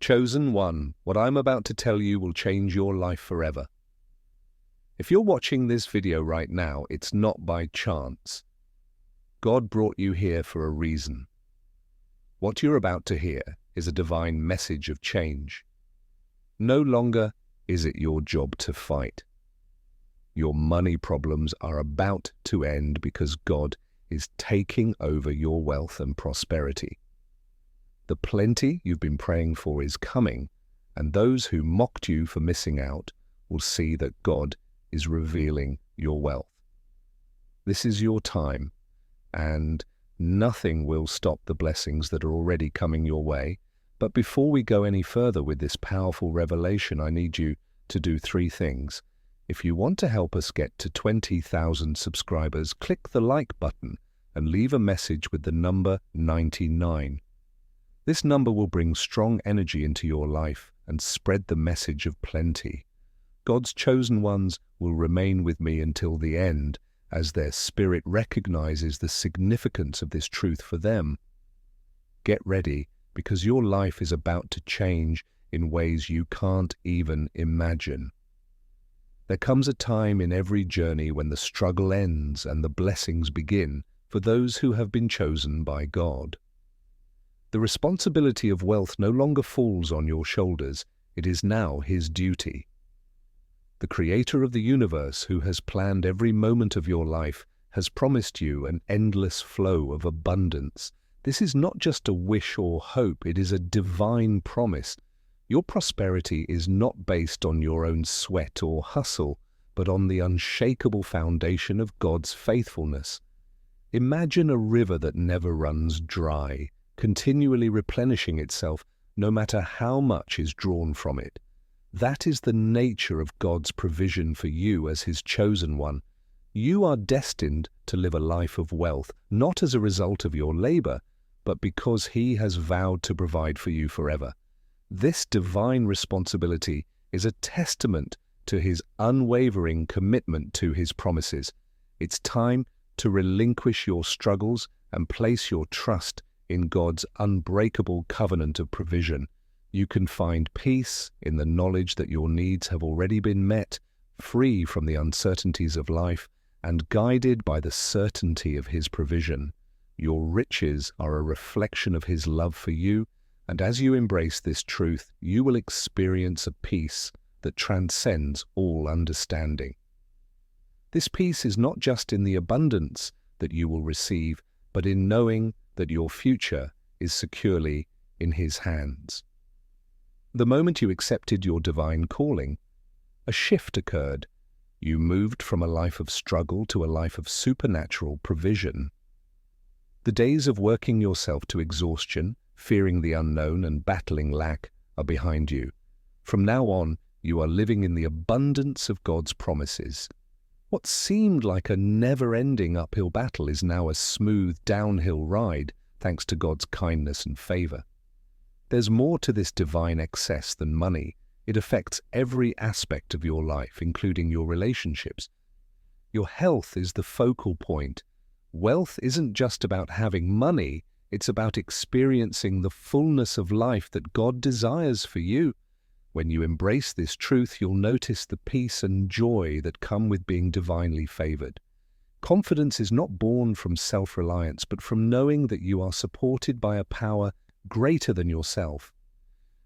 Chosen one, what I'm about to tell you will change your life forever. If you're watching this video right now, it's not by chance. God brought you here for a reason. What you're about to hear is a divine message of change. No longer is it your job to fight. Your money problems are about to end because God is taking over your wealth and prosperity. The plenty you've been praying for is coming, and those who mocked you for missing out will see that God is revealing your wealth. This is your time, and nothing will stop the blessings that are already coming your way. But before we go any further with this powerful revelation, I need you to do 3 things. If you want to help us get to 20,000 subscribers, click the like button and leave a message with the number 99. This number will bring strong energy into your life and spread the message of plenty. God's chosen ones will remain with me until the end, as their spirit recognizes the significance of this truth for them. Get ready, because your life is about to change in ways you can't even imagine. There comes a time in every journey when the struggle ends and the blessings begin for those who have been chosen by God. The responsibility of wealth no longer falls on your shoulders, it is now His duty. The Creator of the universe, who has planned every moment of your life, has promised you an endless flow of abundance. This is not just a wish or hope, it is a divine promise. Your prosperity is not based on your own sweat or hustle, but on the unshakable foundation of God's faithfulness. Imagine a river that never runs dry, continually replenishing itself no matter how much is drawn from it. That is the nature of God's provision for you as His chosen one. You are destined to live a life of wealth, not as a result of your labor, but because He has vowed to provide for you forever. This divine responsibility is a testament to His unwavering commitment to His promises. It's time to relinquish your struggles and place your trust in God's unbreakable covenant of provision. You can find peace in the knowledge that your needs have already been met, free from the uncertainties of life, and guided by the certainty of His provision. Your riches are a reflection of His love for you, and as you embrace this truth, you will experience a peace that transcends all understanding. This peace is not just in the abundance that you will receive, but in knowing that your future is securely in His hands. The moment you accepted your divine calling, a shift occurred. You moved from a life of struggle to a life of supernatural provision. The days of working yourself to exhaustion, fearing the unknown, and battling lack are behind you. From now on, you are living in the abundance of God's promises. What seemed like a never-ending uphill battle is now a smooth downhill ride, thanks to God's kindness and favor. There's more to this divine excess than money. It affects every aspect of your life, including your relationships. Your health is the focal point. Wealth isn't just about having money, it's about experiencing the fullness of life that God desires for you. When you embrace this truth, you'll notice the peace and joy that come with being divinely favored. Confidence is not born from self-reliance, but from knowing that you are supported by a power greater than yourself.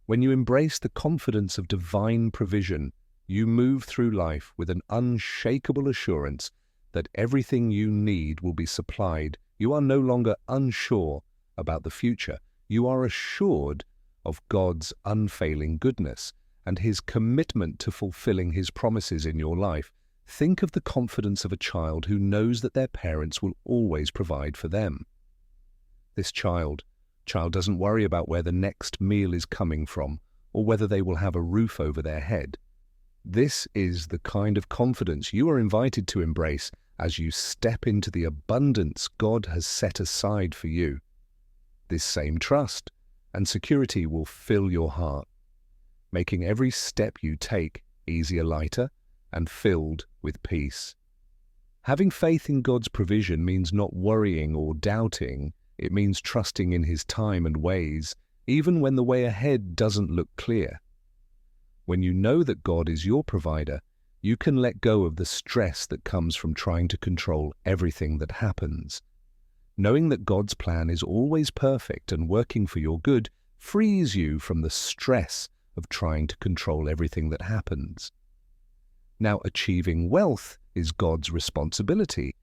When you embrace the confidence of divine provision, you move through life with an unshakable assurance that everything you need will be supplied. You are no longer unsure about the future. You are assured of God's unfailing goodness and His commitment to fulfilling His promises in your life. Think of the confidence of a child who knows that their parents will always provide for them. This child doesn't worry about where the next meal is coming from or whether they will have a roof over their head. This is the kind of confidence you are invited to embrace as you step into the abundance God has set aside for you. This same trust and security will fill your heart, making every step you take easier, lighter, and filled with peace. Having faith in God's provision means not worrying or doubting. It means trusting in His time and ways. even when the way ahead doesn't look clear. When you know that God is your provider, you can let go of the stress that comes from trying to control everything that happens. Knowing that God's plan is always perfect and working for your good frees you from the stress of trying to control everything that happens. Now, achieving wealth is God's responsibility.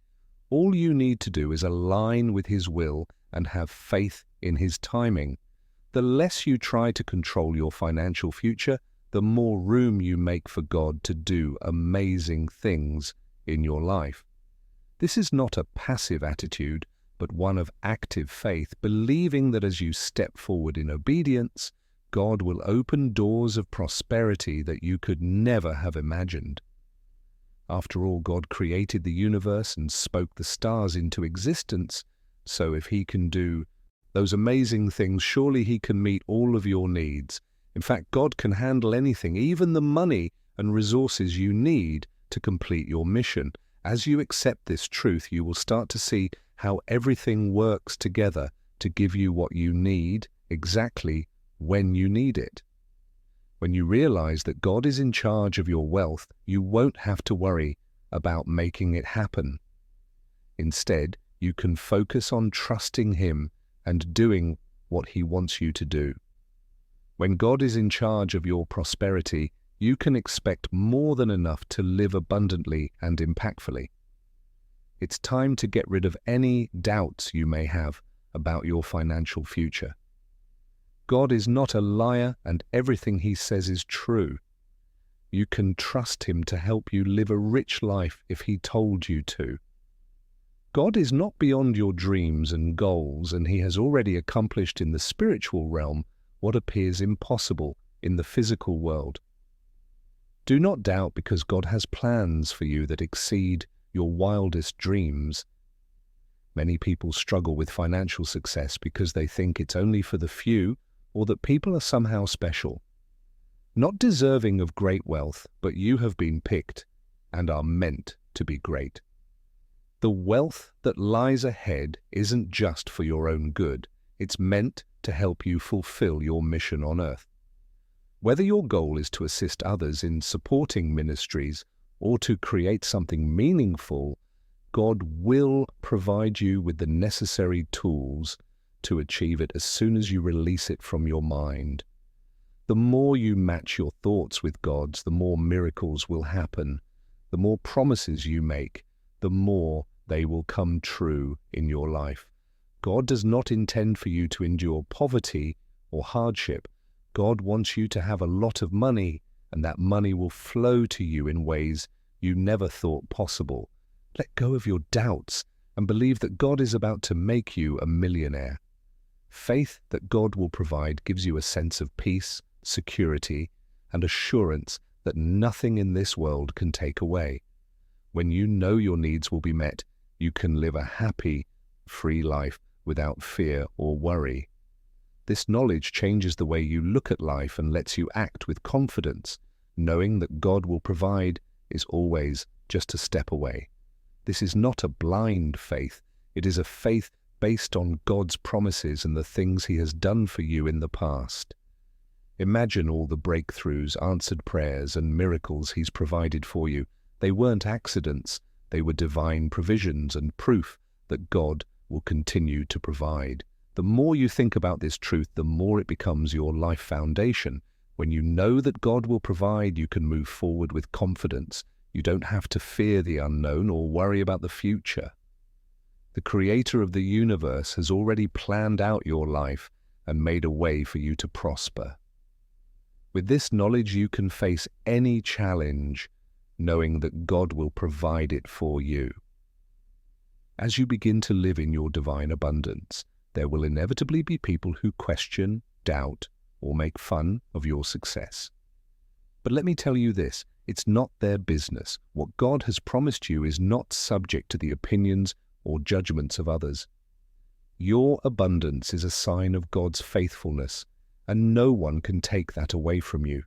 All you need to do is align with His will and have faith in His timing. The less you try to control your financial future, the more room you make for God to do amazing things in your life. This is not a passive attitude, but one of active faith, believing that as you step forward in obedience, God will open doors of prosperity that you could never have imagined. After all, God created the universe and spoke the stars into existence, so if He can do those amazing things, surely He can meet all of your needs. In fact, God can handle anything, even the money and resources you need to complete your mission. As you accept this truth, you will start to see how everything works together to give you what you need exactly when you need it. When you realize that God is in charge of your wealth, you won't have to worry about making it happen. Instead, you can focus on trusting Him and doing what He wants you to do. When God is in charge of your prosperity, you can expect more than enough to live abundantly and impactfully. It's time to get rid of any doubts you may have about your financial future. God is not a liar, and everything He says is true. You can trust Him to help you live a rich life if He told you to. God is not beyond your dreams and goals, and He has already accomplished in the spiritual realm what appears impossible in the physical world. Do not doubt, because God has plans for you that exceed your wildest dreams. Many people struggle with financial success because they think it's only for the few, or that people are somehow special, not deserving of great wealth, but you have been picked and are meant to be great. The wealth that lies ahead isn't just for your own good. It's meant to help you fulfill your mission on earth. Whether your goal is to assist others in supporting ministries or to create something meaningful, God will provide you with the necessary tools to achieve it as soon as you release it from your mind. The more you match your thoughts with God's, the more miracles will happen. The more promises you make, the more they will come true in your life. God does not intend for you to endure poverty or hardship. God wants you to have a lot of money, and that money will flow to you in ways you never thought possible. Let go of your doubts and believe that God is about to make you a millionaire. Faith that God will provide gives you a sense of peace, security, and assurance that nothing in this world can take away. When you know your needs will be met, you can live a happy, free life without fear or worry. This knowledge changes the way you look at life and lets you act with confidence. Knowing that God will provide is always just a step away. This is not a blind faith. It is a faith based on God's promises and the things He has done for you in the past. Imagine all the breakthroughs, answered prayers, and miracles He's provided for you. They weren't accidents. They were divine provisions and proof that God will continue to provide. The more you think about this truth, the more it becomes your life foundation. When you know that God will provide, you can move forward with confidence. You don't have to fear the unknown or worry about the future. The Creator of the universe has already planned out your life and made a way for you to prosper. With this knowledge, you can face any challenge, knowing that God will provide it for you. As you begin to live in your divine abundance, there will inevitably be people who question, doubt, or make fun of your success. But let me tell you this, it's not their business. What God has promised you is not subject to the opinions or judgments of others. Your abundance is a sign of God's faithfulness, and no one can take that away from you.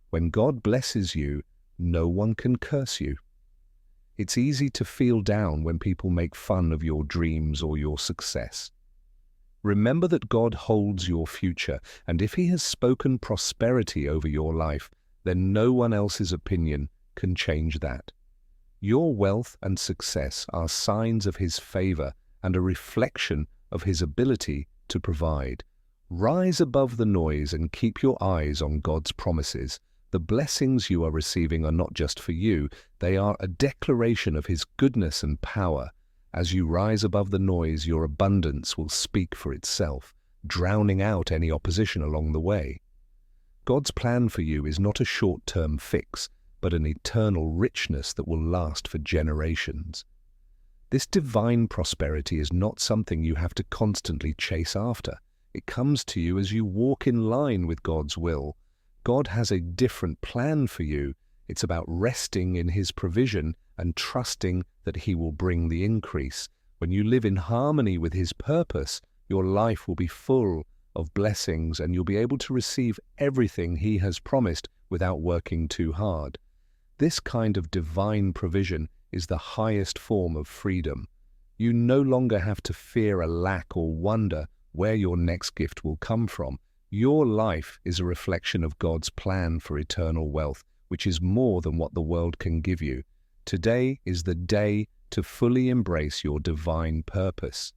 When God blesses you, no one can curse you. It's easy to feel down when people make fun of your dreams or your success. Remember that God holds your future, and if He has spoken prosperity over your life, then no one else's opinion can change that. Your wealth and success are signs of His favor and a reflection of His ability to provide. Rise above the noise and keep your eyes on God's promises. The blessings you are receiving are not just for you, they are a declaration of His goodness and power. As you rise above the noise, your abundance will speak for itself, drowning out any opposition along the way. God's plan for you is not a short-term fix, but an eternal richness that will last for generations. This divine prosperity is not something you have to constantly chase after. It comes to you as you walk in line with God's will. God has a different plan for you. It's about resting in His provision and trusting that He will bring the increase. When you live in harmony with His purpose, your life will be full of blessings and you'll be able to receive everything He has promised without working too hard. This kind of divine provision is the highest form of freedom. You no longer have to fear a lack or wonder where your next gift will come from. Your life is a reflection of God's plan for eternal wealth, which is more than what the world can give you. Today is the day to fully embrace your divine purpose.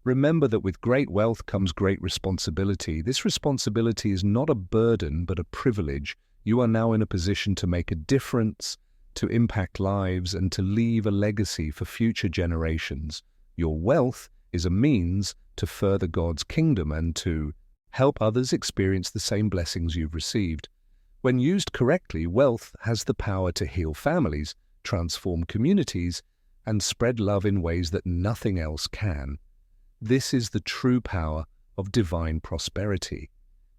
Remember that with great wealth comes great responsibility. This responsibility is not a burden, but a privilege. You are now in a position to make a difference, to impact lives, and to leave a legacy for future generations. Your wealth is a means to further God's kingdom and to help others experience the same blessings you've received. When used correctly, wealth has the power to heal families, transform communities, and spread love in ways that nothing else can. This is the true power of divine prosperity.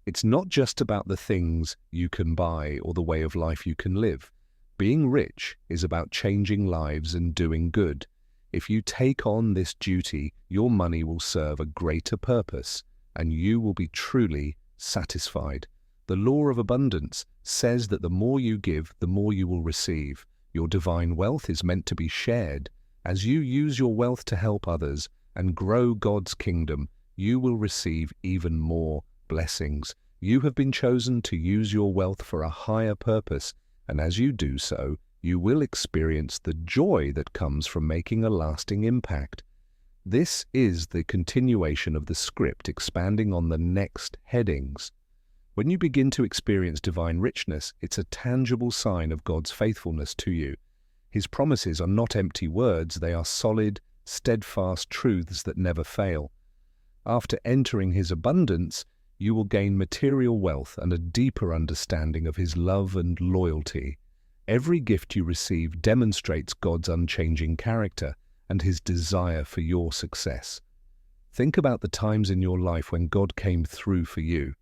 It's not just about the things you can buy or the way of life you can live. Being rich is about changing lives and doing good. If you take on this duty, your money will serve a greater purpose, and you will be truly satisfied. The law of abundance says that the more you give, the more you will receive. Your divine wealth is meant to be shared. As you use your wealth to help others and grow God's kingdom, you will receive even more blessings. You have been chosen to use your wealth for a higher purpose, and as you do so, you will experience the joy that comes from making a lasting impact. This is the continuation of the script, expanding on the next headings. When you begin to experience divine richness, it's a tangible sign of God's faithfulness to you. His promises are not empty words, they are solid, steadfast truths that never fail. After entering His abundance, you will gain material wealth and a deeper understanding of His love and loyalty. Every gift you receive demonstrates God's unchanging character and His desire for your success. Think about the times in your life when God came through for you.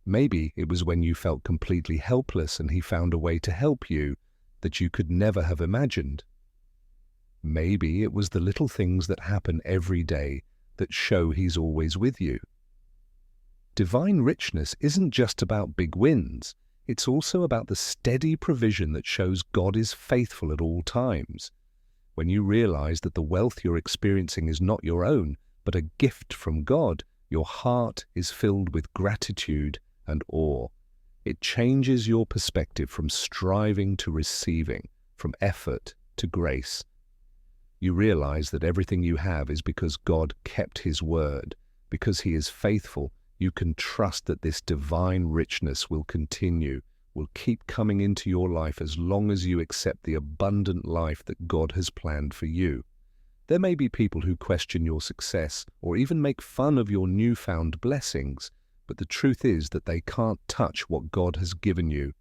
Maybe it was when you felt completely helpless and He found a way to help you that you could never have imagined. Maybe it was the little things that happen every day that show He's always with you. Divine richness isn't just about big wins. It's also about the steady provision that shows God is faithful at all times. When you realize that the wealth you're experiencing is not your own, but a gift from God, your heart is filled with gratitude and awe. It changes your perspective from striving to receiving, from effort to grace. You realize that everything you have is because God kept His word. Because He is faithful, you can trust that this divine richness will continue, will keep coming into your life as long as you accept the abundant life that God has planned for you. There may be people who question your success or even make fun of your newfound blessings, but the truth is that they can't touch what God has given you.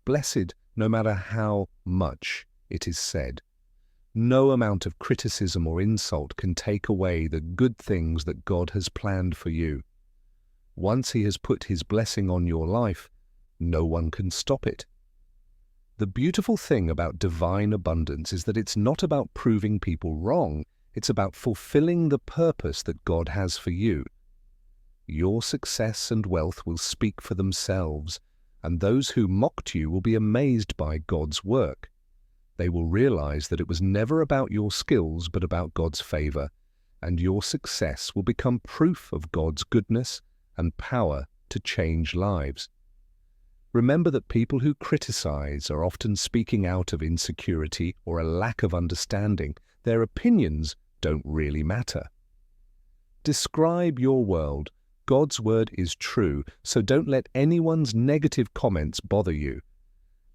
Blessed no matter how much it is said. No amount of criticism or insult can take away the good things that God has planned for you. Once He has put His blessing on your life, no one can stop it. The beautiful thing about divine abundance is that it's not about proving people wrong, it's about fulfilling the purpose that God has for you. Your success and wealth will speak for themselves, and those who mocked you will be amazed by God's work. They will realize that it was never about your skills but about God's favor, and your success will become proof of God's goodness and power to change lives. Remember that people who criticize are often speaking out of insecurity or a lack of understanding. Their opinions don't really matter. Describe your world. God's word is true, so don't let anyone's negative comments bother you.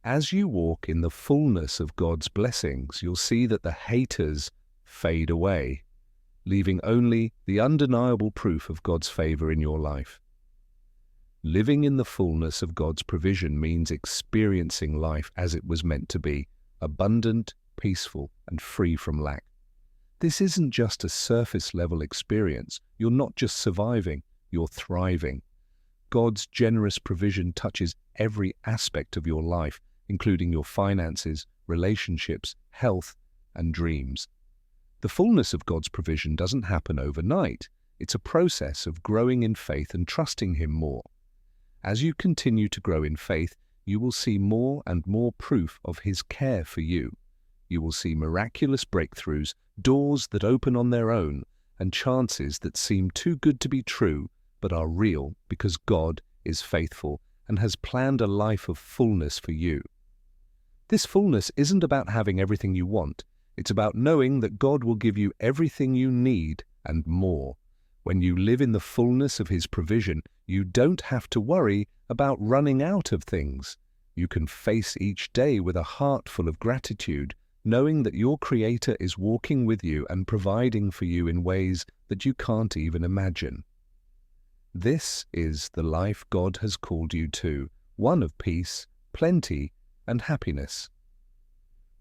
As you walk in the fullness of God's blessings, you'll see that the haters fade away, leaving only the undeniable proof of God's favor in your life. Living in the fullness of God's provision means experiencing life as it was meant to be, abundant, peaceful, and free from lack. This isn't just a surface-level experience. You're not just surviving, you're thriving. God's generous provision touches every aspect of your life, including your finances, relationships, health, and dreams. The fullness of God's provision doesn't happen overnight. It's a process of growing in faith and trusting Him more. As you continue to grow in faith, you will see more and more proof of His care for you. You will see miraculous breakthroughs, doors that open on their own, and chances that seem too good to be true, but are real because God is faithful and has planned a life of fullness for you. This fullness isn't about having everything you want. It's about knowing that God will give you everything you need and more. When you live in the fullness of His provision, you don't have to worry about running out of things. You can face each day with a heart full of gratitude, knowing that your Creator is walking with you and providing for you in ways that you can't even imagine. This is the life God has called you to, one of peace, plenty, and happiness.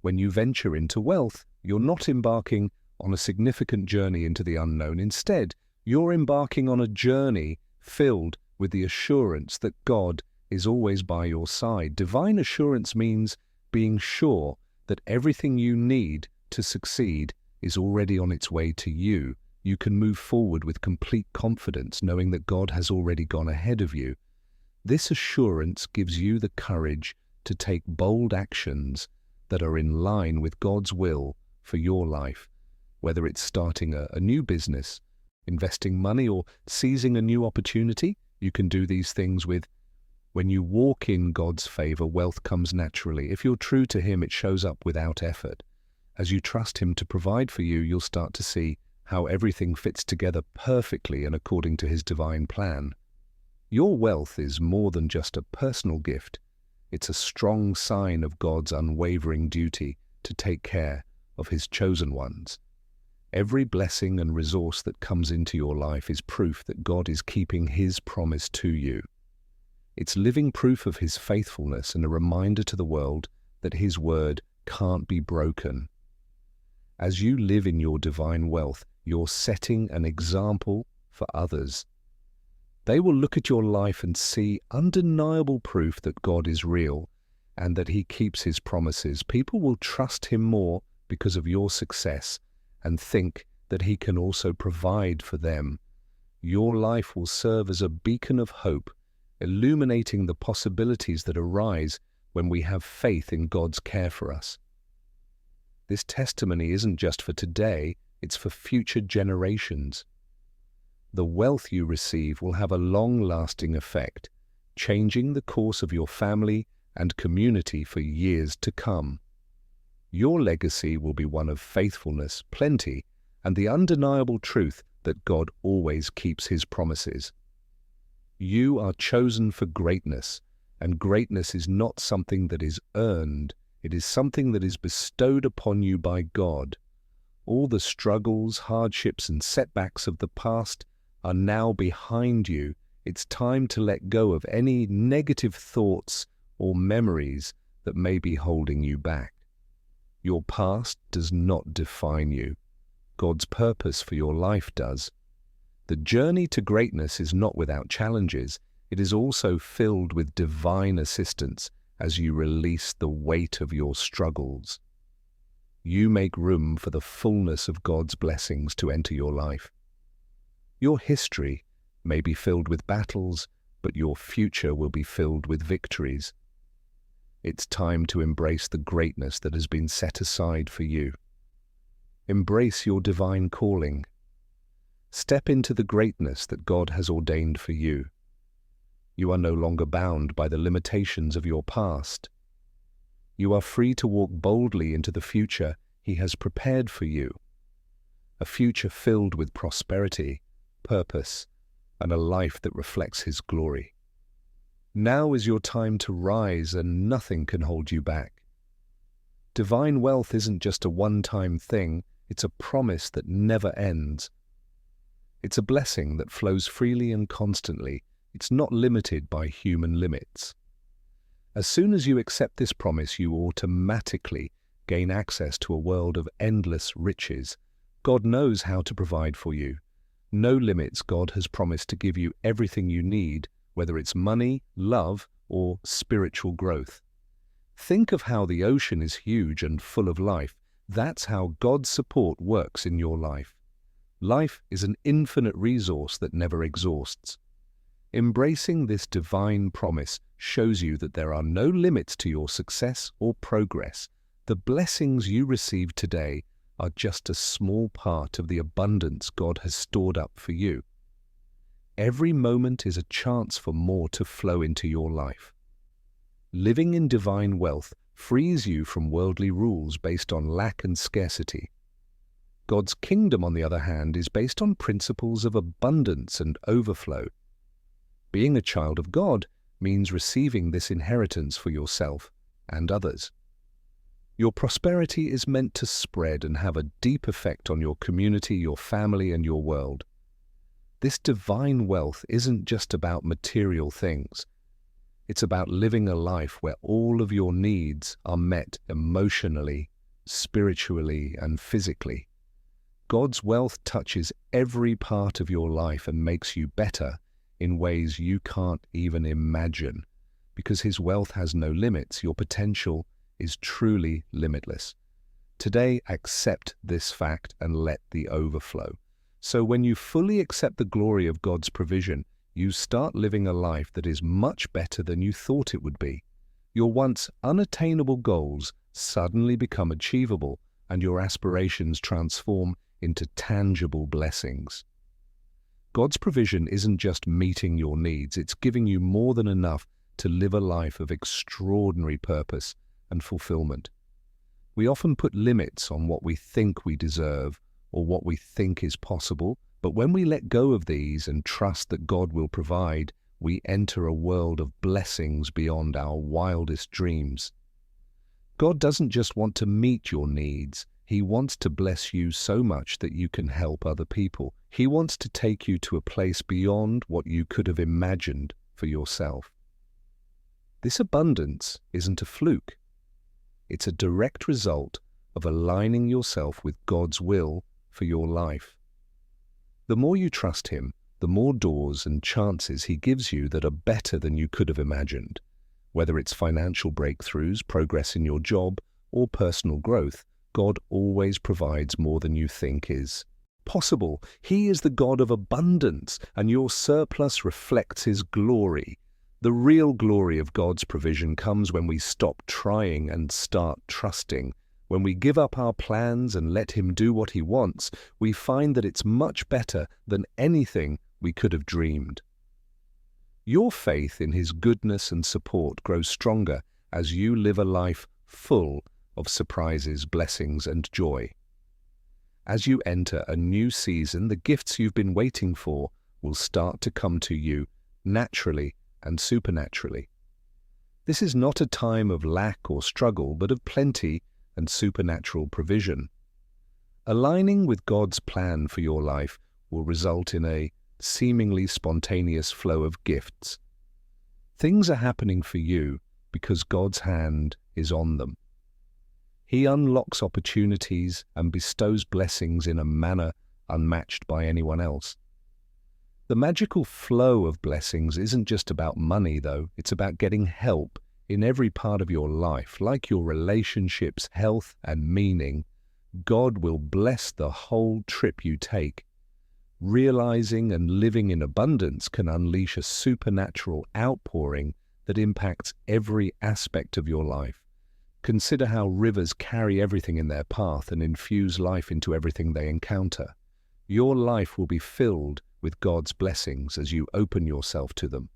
When you venture into wealth, you're not embarking on a significant journey into the unknown. Instead, you're embarking on a journey filled with the assurance that God is always by your side. Divine assurance means being sure that everything you need to succeed is already on its way to you. You can move forward with complete confidence, knowing that God has already gone ahead of you. This assurance gives you the courage to take bold actions that are in line with God's will for your life, whether it's starting a new business, investing money, or seizing a new opportunity. You can do these things when you walk in God's favor, wealth comes naturally. If you're true to Him, it shows up without effort. As you trust Him to provide for you, you'll start to see how everything fits together perfectly and according to His divine plan. Your wealth is more than just a personal gift. It's a strong sign of God's unwavering duty to take care of His chosen ones. Every blessing and resource that comes into your life is proof that God is keeping His promise to you. It's living proof of His faithfulness and a reminder to the world that His word can't be broken. As you live in your divine wealth, you're setting an example for others. They will look at your life and see undeniable proof that God is real and that He keeps His promises. People will trust Him more because of your success and think that He can also provide for them. Your life will serve as a beacon of hope, illuminating the possibilities that arise when we have faith in God's care for us. This testimony isn't just for today, it's for future generations. The wealth you receive will have a long-lasting effect, changing the course of your family and community for years to come. Your legacy will be one of faithfulness, plenty, and the undeniable truth that God always keeps His promises. You are chosen for greatness, and greatness is not something that is earned. It is something that is bestowed upon you by God. All the struggles, hardships, and setbacks of the past are now behind you. It's time to let go of any negative thoughts or memories that may be holding you back. Your past does not define you. God's purpose for your life does. The journey to greatness is not without challenges. It is also filled with divine assistance as you release the weight of your struggles. You make room for the fullness of God's blessings to enter your life. Your history may be filled with battles, but your future will be filled with victories. It's time to embrace the greatness that has been set aside for you. Embrace your divine calling. Step into the greatness that God has ordained for you. You are no longer bound by the limitations of your past. You are free to walk boldly into the future He has prepared for you, a future filled with prosperity, purpose, and a life that reflects His glory. Now is your time to rise, and nothing can hold you back. Divine wealth isn't just a one-time thing, it's a promise that never ends. It's a blessing that flows freely and constantly. It's not limited by human limits. As soon as you accept this promise, you automatically gain access to a world of endless riches. God knows how to provide for you. No limits. God has promised to give you everything you need, whether it's money, love, or spiritual growth. Think of how the ocean is huge and full of life. That's how God's support works in your life. Life is an infinite resource that never exhausts. Embracing this divine promise shows you that there are no limits to your success or progress. The blessings you receive today are just a small part of the abundance God has stored up for you. Every moment is a chance for more to flow into your life. Living in divine wealth frees you from worldly rules based on lack and scarcity. God's kingdom, on the other hand, is based on principles of abundance and overflow. Being a child of God means receiving this inheritance for yourself and others. Your prosperity is meant to spread and have a deep effect on your community, your family, and your world. This divine wealth isn't just about material things. It's about living a life where all of your needs are met emotionally, spiritually, and physically. God's wealth touches every part of your life and makes you better in ways you can't even imagine. Because His wealth has no limits, your potential is truly limitless. Today, accept this fact and let the overflow. So when you fully accept the glory of God's provision, you start living a life that is much better than you thought it would be. Your once unattainable goals suddenly become achievable, and your aspirations transform into tangible blessings. God's provision isn't just meeting your needs, it's giving you more than enough to live a life of extraordinary purpose and fulfillment. We often put limits on what we think we deserve or what we think is possible, but when we let go of these and trust that God will provide, we enter a world of blessings beyond our wildest dreams. God doesn't just want to meet your needs, He wants to bless you so much that you can help other people. He wants to take you to a place beyond what you could have imagined for yourself. This abundance isn't a fluke. It's a direct result of aligning yourself with God's will for your life. The more you trust Him, the more doors and chances He gives you that are better than you could have imagined. Whether it's financial breakthroughs, progress in your job, or personal growth, God always provides more than you think is possible. He is the God of abundance, and your surplus reflects His glory. The real glory of God's provision comes when we stop trying and start trusting. When we give up our plans and let Him do what He wants, we find that it's much better than anything we could have dreamed. Your faith in His goodness and support grows stronger as you live a life full of surprises, blessings, and joy. As you enter a new season, the gifts you've been waiting for will start to come to you naturally and supernaturally. This is not a time of lack or struggle, but of plenty and supernatural provision. Aligning with God's plan for your life will result in a seemingly spontaneous flow of gifts. Things are happening for you because God's hand is on them. He unlocks opportunities and bestows blessings in a manner unmatched by anyone else. The magical flow of blessings isn't just about money, though. It's about getting help in every part of your life, like your relationships, health, and meaning. God will bless the whole trip you take. Realizing and living in abundance can unleash a supernatural outpouring that impacts every aspect of your life. Consider how rivers carry everything in their path and infuse life into everything they encounter. Your life will be filled with God's blessings as you open yourself to them.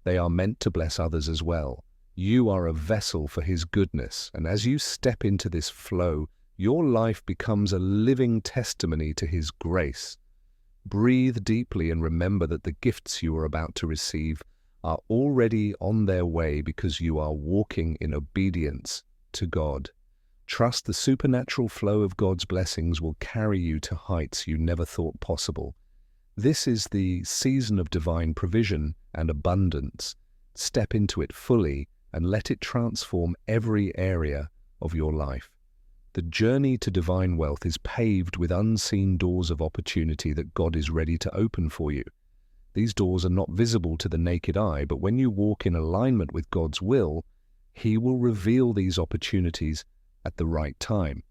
They are meant to bless others as well. You are a vessel for His goodness, and as you step into this flow, your life becomes a living testimony to His grace. Breathe deeply and remember that the gifts you are about to receive are already on their way because you are walking in obedience to God. Trust the supernatural flow of God's blessings will carry you to heights you never thought possible. This is the season of divine provision and abundance. Step into it fully and let it transform every area of your life. The journey to divine wealth is paved with unseen doors of opportunity that God is ready to open for you. These doors are not visible to the naked eye, but when you walk in alignment with God's will, He will reveal these opportunities at the right time.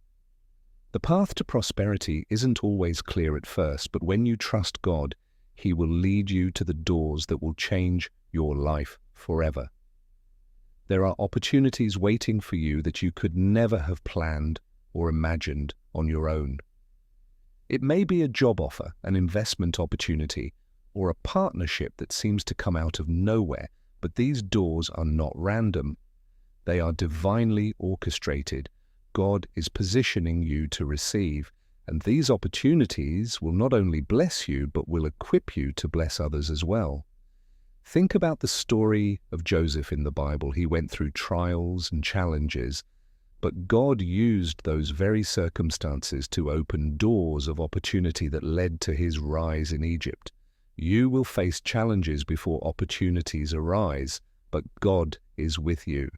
The path to prosperity isn't always clear at first, but when you trust God, He will lead you to the doors that will change your life forever. There are opportunities waiting for you that you could never have planned or imagined on your own. It may be a job offer, an investment opportunity, or a partnership that seems to come out of nowhere, but these doors are not random. They are divinely orchestrated. God is positioning you to receive, and these opportunities will not only bless you, but will equip you to bless others as well. Think about the story of Joseph in the Bible. He went through trials and challenges, but God used those very circumstances to open doors of opportunity that led to his rise in Egypt. You will face challenges before opportunities arise, but God is with you.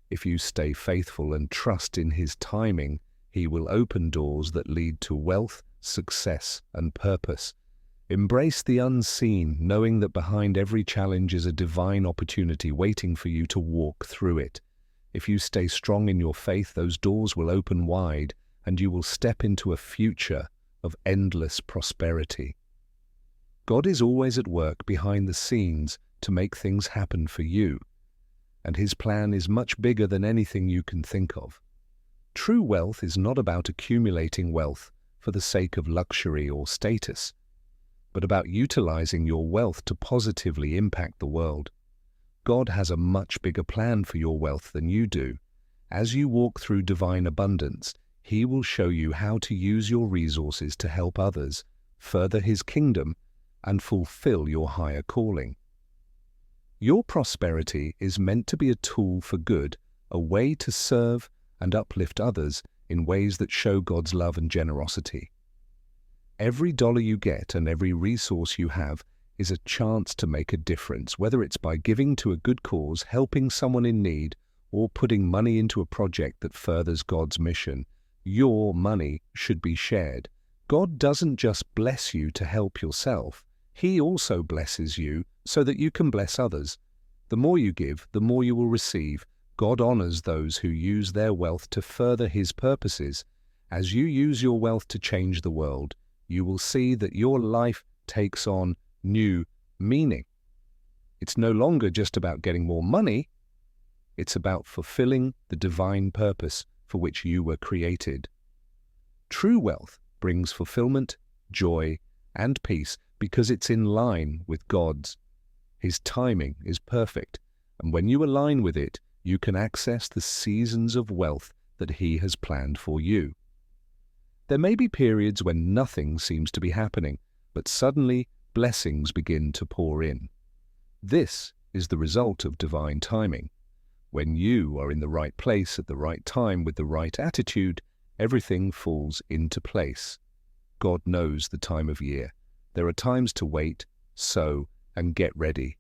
If you stay faithful and trust in His timing, He will open doors that lead to wealth, success, and purpose. Embrace the unseen, knowing that behind every challenge is a divine opportunity waiting for you to walk through it. If you stay strong in your faith, those doors will open wide, and you will step into a future of endless prosperity. God is always at work behind the scenes to make things happen for you, and His plan is much bigger than anything you can think of. True wealth is not about accumulating wealth for the sake of luxury or status, but about utilizing your wealth to positively impact the world. God has a much bigger plan for your wealth than you do. As you walk through divine abundance, He will show you how to use your resources to help others, further His kingdom, and fulfill your higher calling. Your prosperity is meant to be a tool for good, a way to serve and uplift others in ways that show God's love and generosity. Every dollar you get and every resource you have is a chance to make a difference, whether it's by giving to a good cause, helping someone in need, or putting money into a project that furthers God's mission. Your money should be shared. God doesn't just bless you to help yourself. He also blesses you so that you can bless others. The more you give, the more you will receive. God honors those who use their wealth to further His purposes. As you use your wealth to change the world, you will see that your life takes on new meaning. It's no longer just about getting more money. It's about fulfilling the divine purpose for which you were created. True wealth brings fulfillment, joy, and peace because it's in line with God's. His timing is perfect, and when you align with it, you can access the seasons of wealth that He has planned for you. There may be periods when nothing seems to be happening, but suddenly blessings begin to pour in. This is the result of divine timing. When you are in the right place at the right time with the right attitude, everything falls into place. God knows the time of year. There are times to wait, sow, and get ready.